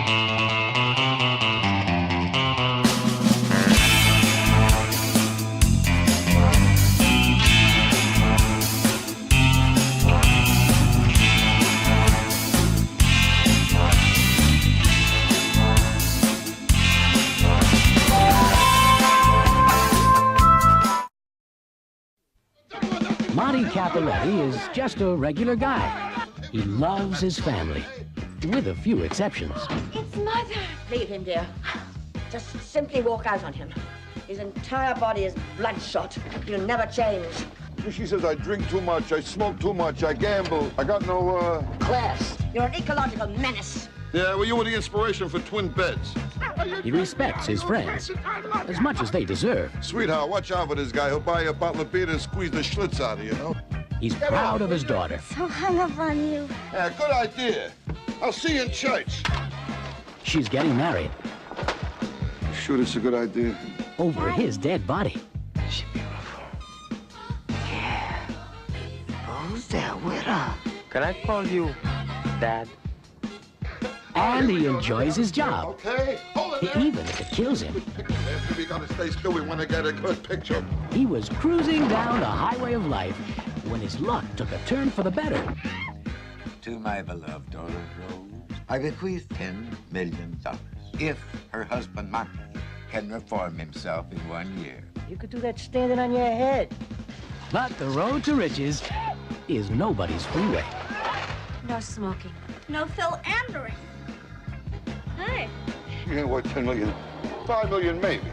Monty Capuletti is just a regular guy. He loves his family, with a few exceptions. It's Mother. Leave him, dear. Just simply walk out on him. His entire body is bloodshot. He'll never change. She says I drink too much, I smoke too much, I gamble. I got no, Class. You're an ecological menace. Yeah, well, you were the inspiration for twin beds. He respects his friends, as much as they deserve. Sweetheart, watch out for this guy. He'll buy you a bottle of beer and squeeze the schlitz out of you, know? He's proud of his daughter. So hung up on you. Yeah, good idea. I'll see you in church. She's getting married Sure, it's a good idea. over his dead body. She's beautiful. Yeah. Who's there with her? Can I call you Dad? And he enjoys his job, Okay, hold it there. even if it kills him. We gotta stay still. We want to get a good picture. He was cruising down the highway of life when his luck took a turn for the better. To my beloved daughter, Rose, I bequeath $10 million if her husband, Monty, can reform himself in 1 year. You could do that standing on your head. But the road to riches is nobody's freeway. No smoking. No philandering. Hey. You ain't worth 10 million. 5 million, maybe.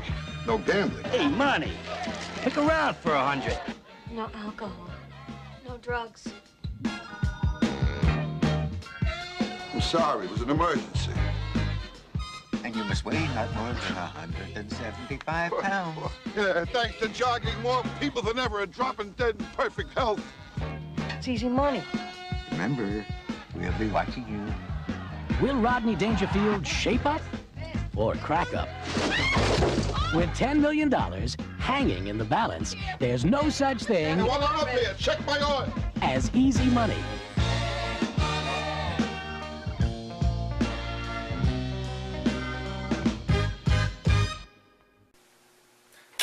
No gambling. Hey, Monty, pick around for 100. No alcohol. No drugs. I'm sorry. It was an emergency. And you must weigh not more than 175 pounds. Yeah, thanks to jogging more people than ever are dropping dead in perfect health. It's easy money. Remember, we'll be watching you. Will Rodney Dangerfield shape up or crack up? With $10 million hanging in the balance, there's no such thing Hey, one up here. Check my oil. as easy money.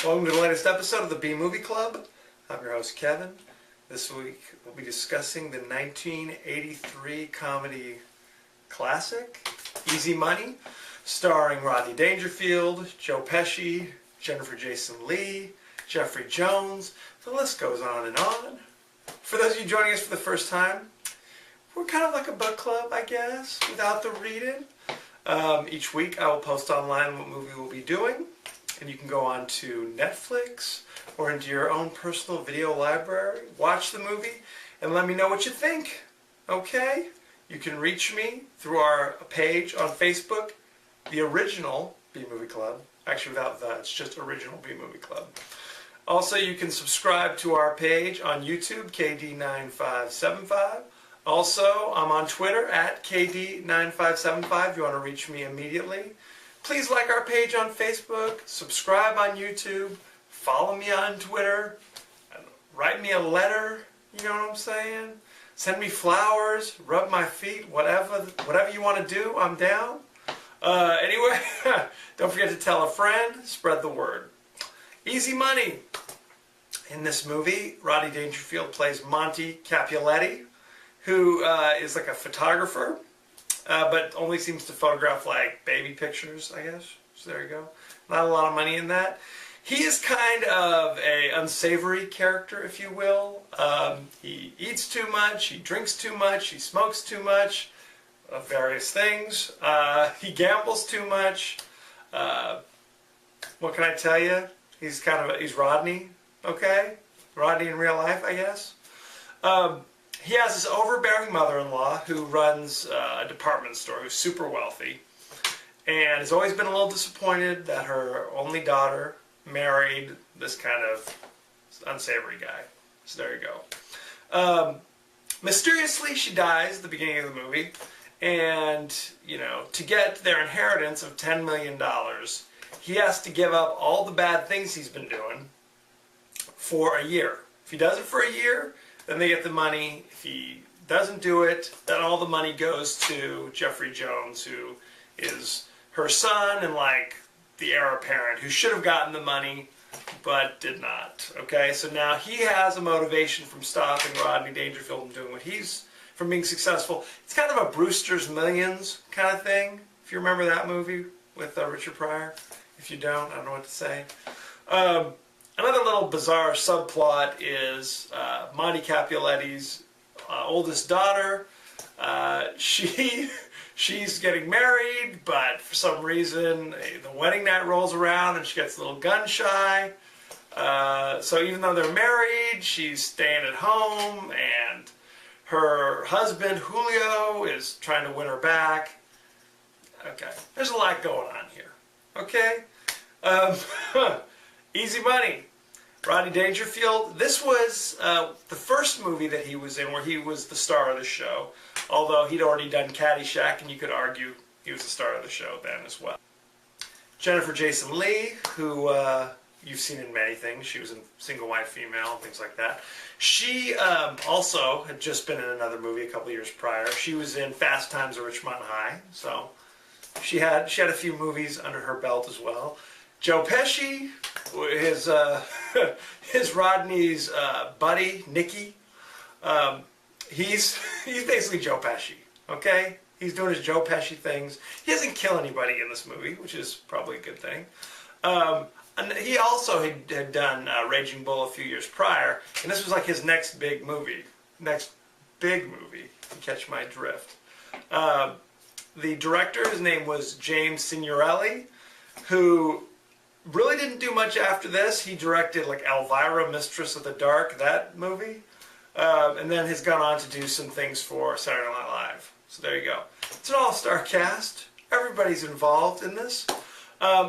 Welcome to the latest episode of the B-Movie Club. I'm your host, Kevin. This week we'll be discussing the 1983 comedy classic, Easy Money, starring Rodney Dangerfield, Joe Pesci, Jennifer Jason Leigh, Jeffrey Jones. The list goes on and on. For those of you joining us for the first time, we're kind of like a book club, I guess, without the reading. Each week I will post online what movie we'll be doing, and you can go on to Netflix or into your own personal video library, watch the movie, and let me know what you think, okay? You can reach me through our page on Facebook, the original B-Movie Club. Actually, without that, it's just original B-Movie Club. Also, you can subscribe to our page on YouTube, KD9575. Also, I'm on Twitter at KD9575 if you want to reach me immediately. Please like our page on Facebook, subscribe on YouTube, follow me on Twitter, write me a letter, you know what I'm saying? Send me flowers, rub my feet, whatever you want to do, I'm down. Anyway, don't forget to tell a friend, spread the word. Easy Money. In this movie, Rodney Dangerfield plays Monty Capuletti, who is like a photographer, but only seems to photograph like baby pictures, I guess. So there you go. Not a lot of money in that. He is kind of a unsavory character, if you will. He eats too much, he drinks too much, he smokes too much, of various things. He gambles too much. What can I tell you? He's Rodney, okay? Rodney in real life, I guess. He has this overbearing mother-in-law who runs a department store, who's super wealthy, and has always been a little disappointed that her only daughter married this kind of unsavory guy. So there you go. Mysteriously, she dies at the beginning of the movie, and, you know, to get their inheritance of $10 million, he has to give up all the bad things he's been doing for a year. If he does it for a year, then they get the money. If he doesn't do it, then all the money goes to Jeffrey Jones, who is her son and like the heir apparent who should have gotten the money but did not. Okay, so now he has a motivation from stopping Rodney Dangerfield and doing what he's from being successful. It's kind of a Brewster's Millions kind of thing. If you remember that movie with Richard Pryor. If you don't, I don't know what to say. Another little bizarre subplot is Monty Capuletti's oldest daughter. She's getting married, but for some reason the wedding night rolls around and she gets a little gun shy. So even though they're married, she's staying at home, and her husband Julio is trying to win her back. Okay, there's a lot going on here. Okay, Easy Money. Rodney Dangerfield. This was the first movie that he was in where he was the star of the show, although he'd already done Caddyshack, and you could argue he was the star of the show then as well. Jennifer Jason Leigh, who you've seen in many things. She was in Single White Female and things like that. She also had just been in another movie a couple years prior. She was in Fast Times at Ridgemont High, so she had a few movies under her belt as well. Joe Pesci, his Rodney's buddy, Nicky. He's basically Joe Pesci, okay? He's doing his Joe Pesci things. He doesn't kill anybody in this movie, which is probably a good thing. And he also had done Raging Bull a few years prior, and this was like his next big movie. Next big movie, if you catch my drift. The director, his name was James Signorelli, who really didn't do much after this. He directed like Elvira, Mistress of the Dark, that movie. And then has gone on to do some things for Saturday Night Live. So there you go. It's an all-star cast. Everybody's involved in this.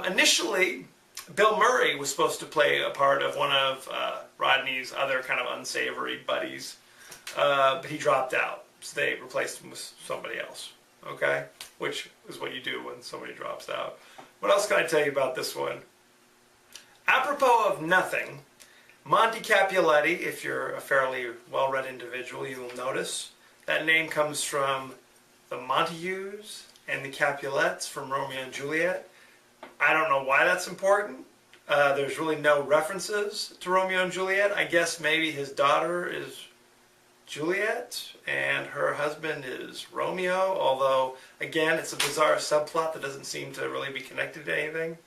Initially, Bill Murray was supposed to play a part of one of Rodney's other kind of unsavory buddies. But he dropped out. So they replaced him with somebody else. Okay? Which is what you do when somebody drops out. What else can I tell you about this one? Apropos of nothing, Monty Capuletti, if you're a fairly well-read individual, you will notice that name comes from the Montagues and the Capulets from Romeo and Juliet. I don't know why that's important. There's really no references to Romeo and Juliet. I guess maybe his daughter is Juliet and her husband is Romeo, although, again, it's a bizarre subplot that doesn't seem to really be connected to anything.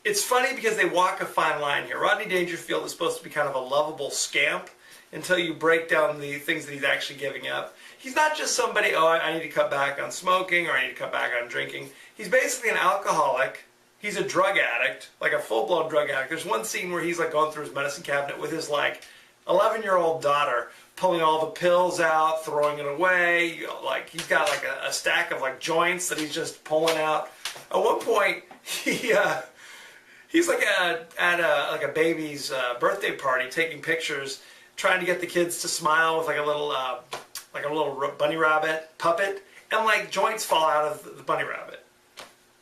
It's funny because they walk a fine line here. Rodney Dangerfield is supposed to be kind of a lovable scamp until you break down the things that he's actually giving up. He's not just somebody, oh, I need to cut back on smoking or I need to cut back on drinking. He's basically an alcoholic. He's a drug addict, like a full-blown drug addict. There's one scene where he's like going through his medicine cabinet with his like 11-year-old daughter, pulling all the pills out, throwing it away. Like he's got like a stack of like joints that he's just pulling out. At one point, he's like at a baby's birthday party, taking pictures, trying to get the kids to smile with like a little bunny rabbit puppet, and like joints fall out of the bunny rabbit.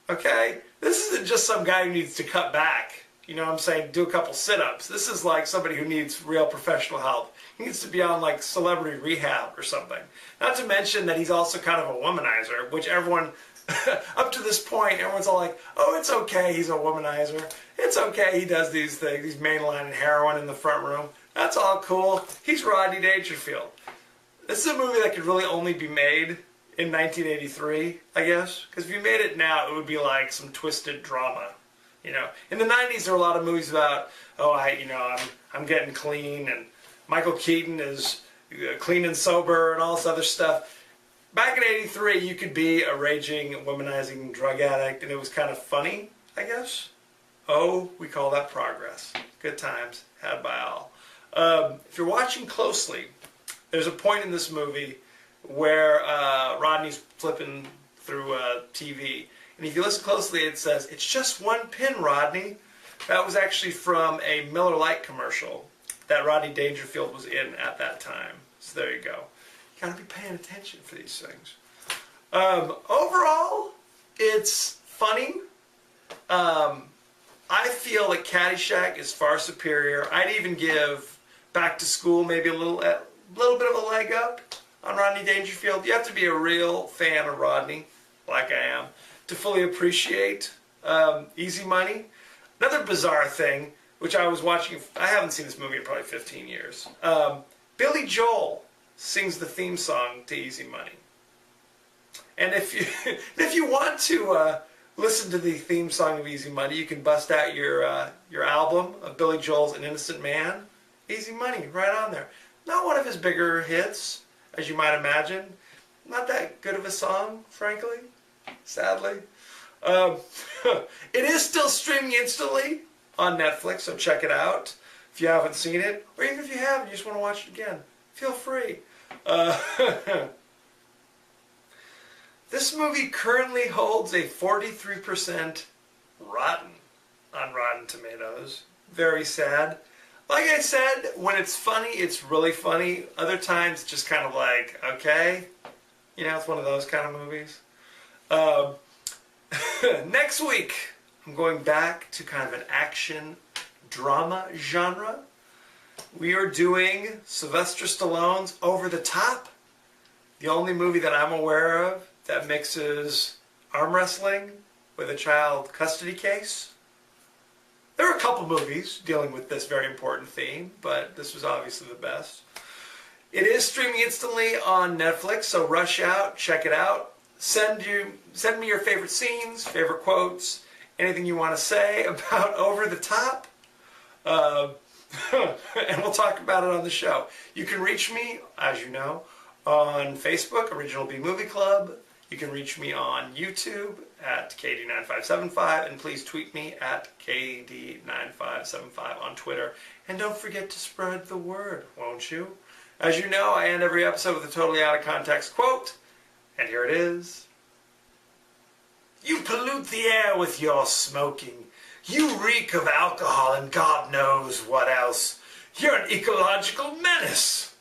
Okay, this isn't just some guy who needs to cut back. You know what I'm saying? Do a couple sit-ups. This is like somebody who needs real professional help. He needs to be on like celebrity rehab or something. Not to mention that he's also kind of a womanizer, which everyone, up to this point, everyone's all like, oh, it's okay, he's a womanizer. It's okay, he does these things. He's mainlining heroin in the front room. That's all cool. He's Rodney Dangerfield. This is a movie that could really only be made in 1983, I guess. Because if you made it now, it would be like some twisted drama. You know, in the 90s, there were a lot of movies about, oh, I'm getting clean, and Michael Keaton is clean and sober, and all this other stuff. Back in '83, you could be a raging, womanizing drug addict, and it was kind of funny, I guess. Oh, we call that progress. Good times had by all. If you're watching closely, there's a point in this movie where Rodney's flipping through TV. And if you listen closely, it says, "It's just one pin, Rodney." That was actually from a Miller Lite commercial that Rodney Dangerfield was in at that time. So there you go. You gotta be paying attention for these things. Overall, it's funny. I feel that Caddyshack is far superior. I'd even give Back to School maybe a little bit of a leg up on Rodney Dangerfield. You have to be a real fan of Rodney like I am, to fully appreciate Easy Money. Another bizarre thing, which I was watching, I haven't seen this movie in probably 15 years. Billy Joel sings the theme song to Easy Money. And if you want to listen to the theme song of Easy Money, you can bust out your album of Billy Joel's An Innocent Man. Easy Money, right on there. Not one of his bigger hits, as you might imagine. Not that good of a song, frankly, sadly. It is still streaming instantly on Netflix, so check it out if you haven't seen it. Or even if you have and you just want to watch it again, feel free. This movie currently holds a 43% rotten on Rotten Tomatoes. Very sad. Like I said, when it's funny, it's really funny. Other times, it's just kind of like, okay. You know, it's one of those kind of movies. Next week, I'm going back to kind of an action drama genre. We are doing Sylvester Stallone's Over the Top, the only movie that I'm aware of that mixes arm wrestling with a child custody case. There are a couple movies dealing with this very important theme, but this was obviously the best. It is streaming instantly on Netflix, so rush out, check it out. Send me your favorite scenes, favorite quotes, anything you want to say about Over the Top, and we'll talk about it on the show. You can reach me, as you know, on Facebook, Original B Movie Club. You can reach me on YouTube at KD9575, and please tweet me at KD9575 on Twitter. And don't forget to spread the word, won't you? As you know, I end every episode with a totally out of context quote, and here it is. You pollute the air with your smoking. You reek of alcohol and God knows what else. You're an ecological menace.